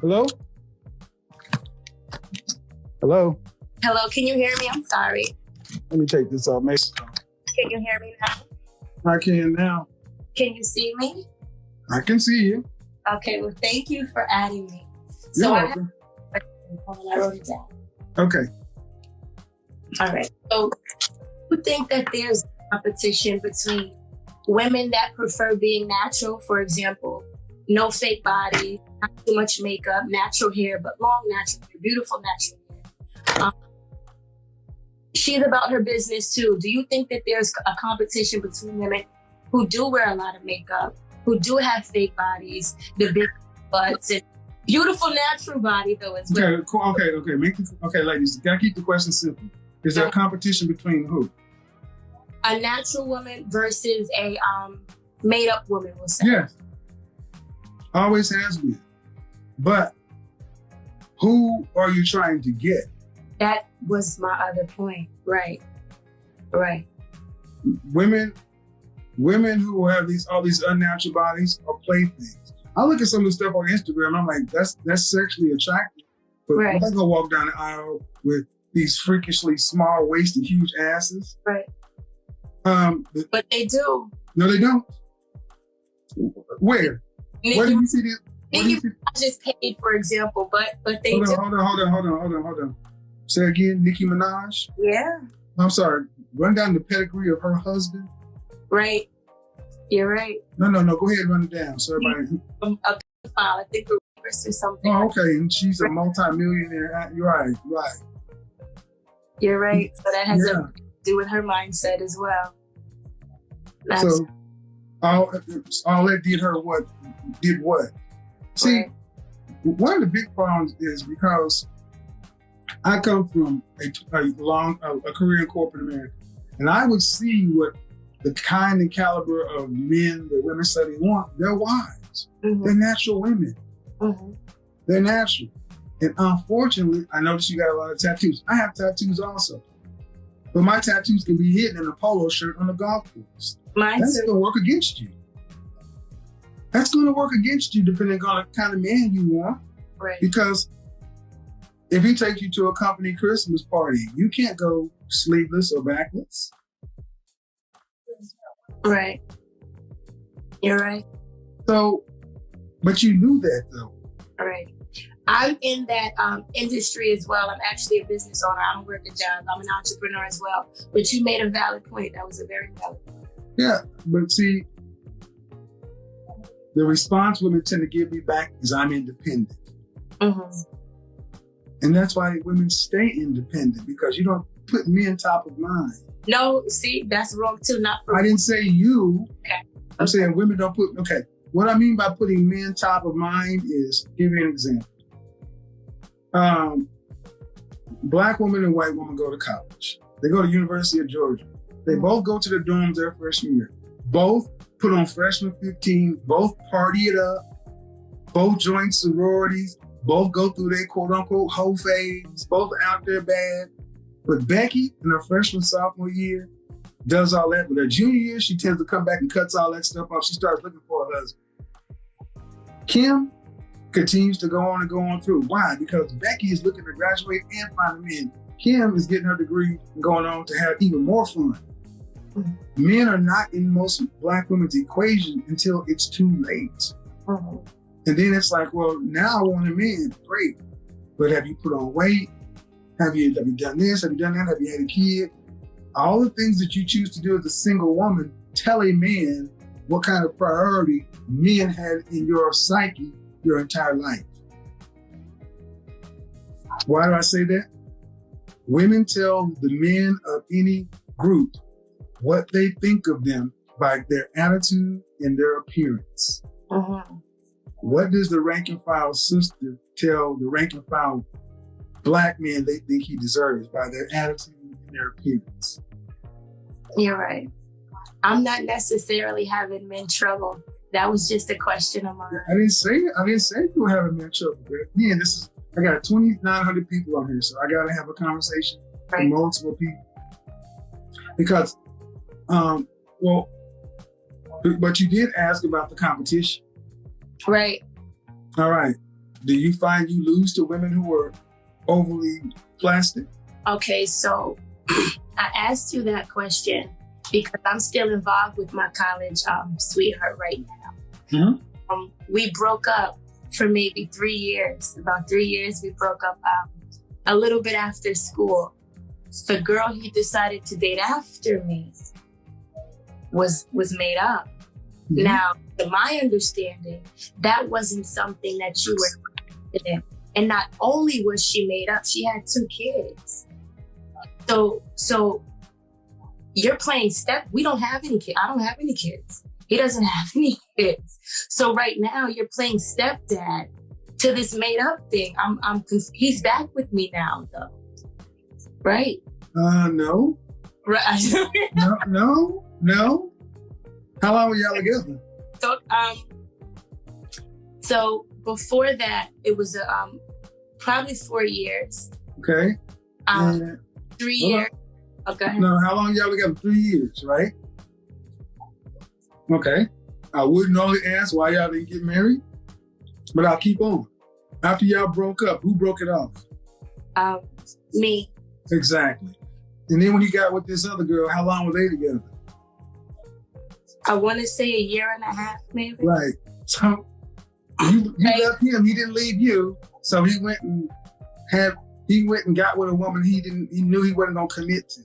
Hello? Hello? Hello, can you hear me? I'm sorry. Let me take this off. Can you hear me now? I can now. Can you see me? I can see you. Okay, well, thank you for adding me. You're welcome. I wrote it down. Okay. All right. So, you think that there's competition between women that prefer being natural, for example, no fake body, not too much makeup, natural hair, but long natural hair, beautiful natural hair. She's about her business too. Do you think that there's a competition between women who do wear a lot of makeup, who do have fake bodies, the big butts, and beautiful natural body though as well? Okay, cool. Okay, ladies, gotta keep the question simple. Is there a competition between who? A natural woman versus a made-up woman, we'll say. Yes. Always has been. But who are you trying to get? That was my other point. Right. Women who have all these unnatural bodies are playthings. I look at some of the stuff on Instagram, I'm like, that's sexually attractive. But Right. I'm not gonna walk down the aisle with these freakishly small waisted, huge asses. Right. But they do. No, they don't. Where? Where do you see this? Nicki Minaj is paid, for example, but they do. Hold on. Say again, Nicki Minaj? Yeah. I'm sorry. Run down the pedigree of her husband. Right. You're right. No. Go ahead and run it down. So everybody. A pedophile, I think a rapist or something. Oh, okay. And she's a multi-millionaire. You're right. You're right. So that has to do with her mindset as well. So all that did her what? Did what? See, one of the big problems is because I come from a career in corporate America, and I would see what the kind and caliber of men that women say they want. They're wives. Mm-hmm. They're natural women. Mm-hmm. They're natural. And unfortunately, I noticed you got a lot of tattoos. I have tattoos also. But my tattoos can be hidden in a polo shirt on the golf course. That's going to work against you. That's going to work against you depending on the kind of man you want. Right. Because if he takes you to a company Christmas party, you can't go sleeveless or backless. Right. You're right. So, but you knew that though. Right. I'm in that industry as well. I'm actually a business owner. I don't work a job. I'm an entrepreneur as well. But you made a valid point. That was a very valid point. Yeah, but see, the response women tend to give me back is I'm independent. Mm-hmm. And that's why women stay independent, because you don't put men top of mind. No, see, that's wrong too. Not for I didn't say you. Okay. I'm saying women don't put, okay. What I mean by putting men top of mind is, give you an example. Black woman and white woman go to college. They go to University of Georgia. They both go to the dorms their freshman year. Both put on freshman 15, both party it up, both join sororities, both go through their quote unquote hoe phase, both out there bad. But Becky in her freshman sophomore year does all that. But her junior year, she tends to come back and cuts all that stuff off. She starts looking for a husband. Kim continues to go on through. Why? Because Becky is looking to graduate and find a man. Kim is getting her degree and going on to have even more fun. Mm-hmm. Men are not in most Black women's equation until it's too late. Mm-hmm. And then it's like, well, now I want a man. Great. But have you put on weight? Have you done this? Have you done that? Have you had a kid? All the things that you choose to do as a single woman tell a man what kind of priority men had in your psyche your entire life. Why do I say that? Women tell the men of any group what they think of them by their attitude and their appearance. Mm-hmm. What does the rank and file sister tell the rank and file Black men they think he deserves by their attitude and their appearance? You're right. I'm not necessarily having men trouble. That was just a question of mine. I didn't say you were having men trouble. But again, I got 2,900 people on here, so I got to have a conversation with multiple people. Because, but you did ask about the competition. Right. All right. Do you find you lose to women who are overly plastic? Okay, so I asked you that question because I'm still involved with my college sweetheart right now. We broke up for maybe 3 years. About 3 years, we broke up a little bit after school. The girl he decided to date after me was made up. Now, to my understanding, that wasn't something that you were interested in. And not only was she made up, she had 2 kids. So you're playing step. We don't have any kids. I don't have any kids. He doesn't have any kids. So right now you're playing stepdad to this made up thing. He's back with me now though. Right? No. Right. No. How long were y'all together? So before that, it was probably 4 years. Okay. 3 years. Okay. No, how long y'all together? 3 years, right? Okay. I wouldn't only ask why y'all didn't get married, but I'll keep on. After y'all broke up, who broke it off? Me. Exactly. And then when he got with this other girl, how long were they together? I want to say 1.5 years, maybe. Right. So you left him. He didn't leave you. So he went and got with a woman he knew he wasn't gonna commit to.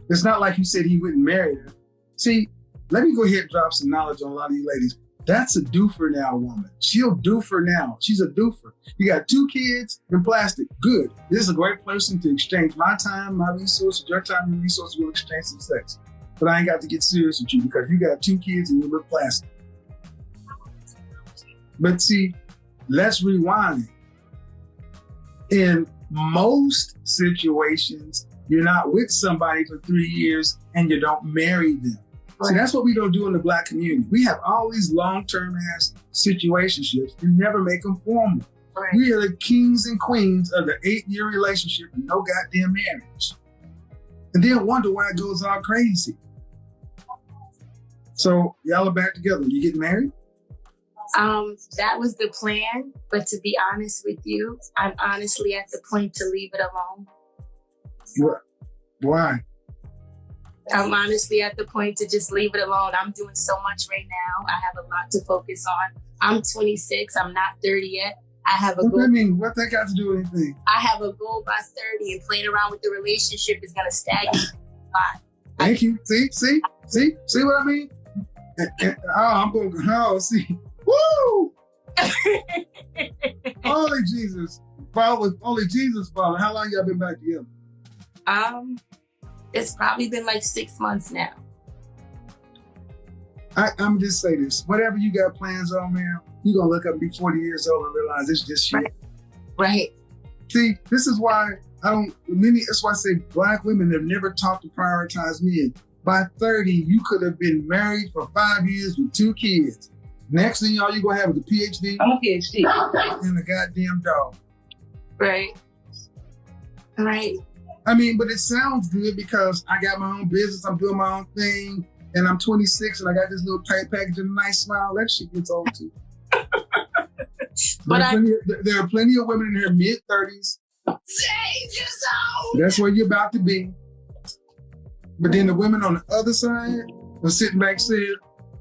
It's not like you said he wouldn't marry her. See, let me go ahead and drop some knowledge on a lot of you ladies. That's a do for now woman. She'll do for now. She's a doofer. You got 2 kids and plastic. Good. This is a great person to exchange my time, my resources, your time, and resources. We'll exchange some sex. But I ain't got to get serious with you because you got 2 kids and you look plastic. But see, let's rewind. In most situations, you're not with somebody for 3 years and you don't marry them. Right. See, that's what we don't do in the Black community. We have all these long-term ass situationships and never make them formal. Right. We are the kings and queens of the 8-year relationship and no goddamn marriage. And then wonder why it goes all crazy. So y'all are back together. You get married? That was the plan, but to be honest with you, I'm honestly at the point to leave it alone. What? Why? I'm honestly at the point to just leave it alone. I'm doing so much right now. I have a lot to focus on. I'm 26. I'm not 30 yet. I have a goal. What that got to do with anything? I have a goal by 30, and playing around with the relationship is going to stagnate a lot. Thank you. See what I mean? I'm going to see. Woo! Holy Jesus. Holy Jesus, Father. How long y'all been back together? It's probably been like 6 months now. I'm just say this. Whatever you got plans on, man, you're going to look up and be 40 years old and realize it's just shit. Right. See, this is why that's why I say Black women have never taught to prioritize men. By 30, you could have been married for 5 years with 2 kids. Next thing y'all, you're going to have is a PhD. I'm a PhD. And a goddamn dog. Right. Right. I mean, but it sounds good because I got my own business, I'm doing my own thing, and I'm 26 and I got this little tight package and a nice smile. That shit gets old too. There are plenty of women in their mid-30s. That's where you're about to be. But then the women on the other side are sitting back saying,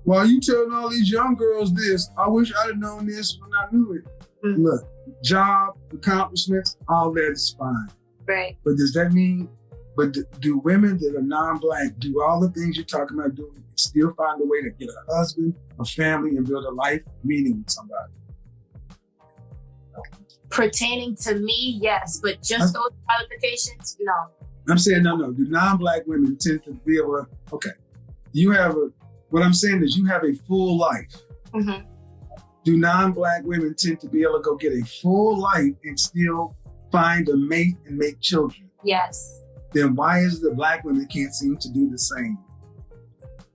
"Well, you telling all these young girls this. I wish I'd have known this when I knew it." Mm-hmm. Look, job, accomplishments, all that is fine. Right. But does that mean, do women that are non-Black do all the things you're talking about doing and still find a way to get a husband, a family, and build a life meaning with somebody? Pertaining to me, yes, but just those qualifications, no. I'm saying no. Do non-Black women tend to be able to, okay, what I'm saying is you have a full life. Mm-hmm. Do non-Black women tend to be able to go get a full life and still find a mate and make children? Yes. Then why is it that Black women can't seem to do the same?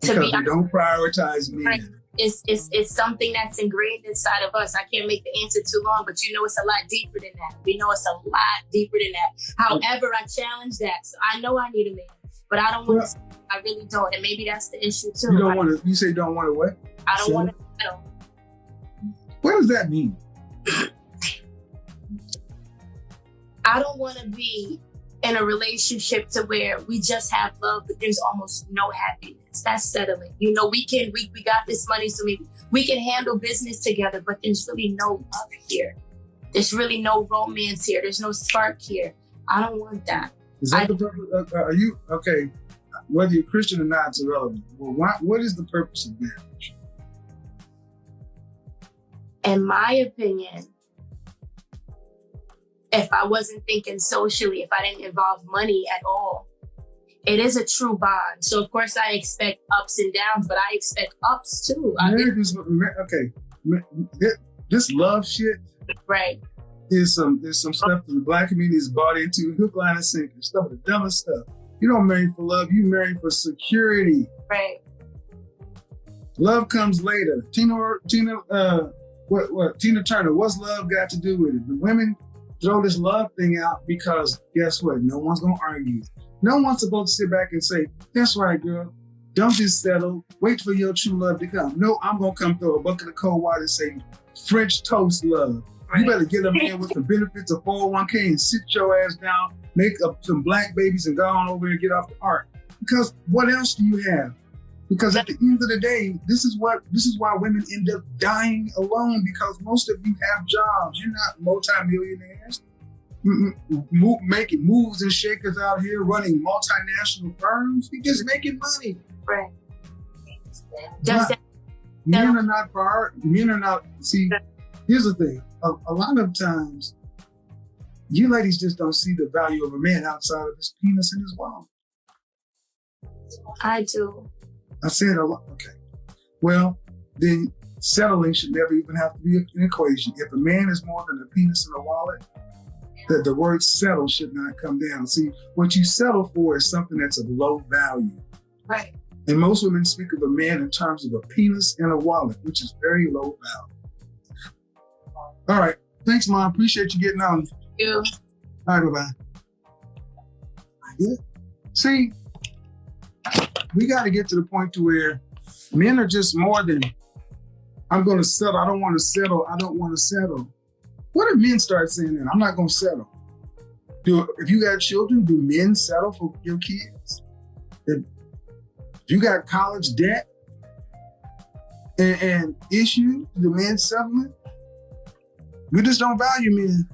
Because they don't prioritize men. Right. It's something that's ingrained inside of us. I can't make the answer too long, but it's a lot deeper than that. We know it's a lot deeper than that. However, I challenge that. So I know I need a man, but I don't want to. I really don't. And maybe that's the issue too. You don't want to. You say don't want to what? I don't want to settle. What does that mean? I don't want to be in a relationship to where we just have love, but there's almost no happiness. That's settling. You know, we got this money, so maybe we can handle business together, but there's really no love here. There's really no romance here. There's no spark here. I don't want that. Is that the purpose? Are you, okay, whether you're Christian or not, it's irrelevant. Well, what is the purpose of marriage? In my opinion, if I wasn't thinking socially, if I didn't involve money at all, it is a true bond. So of course I expect ups and downs, but I expect ups too. This love shit, right? There's some stuff that the Black community is bought into, hook, line, and sinker. Stuff, the dumbest stuff. You don't marry for love, you marry for security. Right. Love comes later. Tina Turner, what's love got to do with it? The women throw this love thing out because guess what? No one's gonna argue. No one's supposed to sit back and say, that's right, girl. Don't just settle. Wait for your true love to come. No, I'm gonna come throw a bucket of cold water and say, French toast love. Right. You better get up there with the benefits of 401k and sit your ass down, make up some black babies and go on over and get off the ark. Because what else do you have? Because at the end of the day, this is why women end up dying alone, because most of you have jobs. You're not multimillionaires making moves and shakers out here running multinational firms. You're just making money. Right. Men are not, see, here's the thing. A lot of times, you ladies just don't see the value of a man outside of his penis and his wallet. I do. I said a lot. Okay. Well, then settling should never even have to be an equation. If a man is more than a penis and a wallet, that the word settle should not come down. See, what you settle for is something that's of low value. Right. And most women speak of a man in terms of a penis and a wallet, which is very low value. All right. Thanks, Mom. Appreciate you getting on. Thank you. All right, bye-bye. Yeah. See, we got to get to the point to where men are just more than, I'm going to settle. I don't want to settle. I don't want to settle. What if men start saying that? I'm not going to settle. If you got children, do men settle for your kids? If you got college debt and issues, do men settle it? We just don't value men.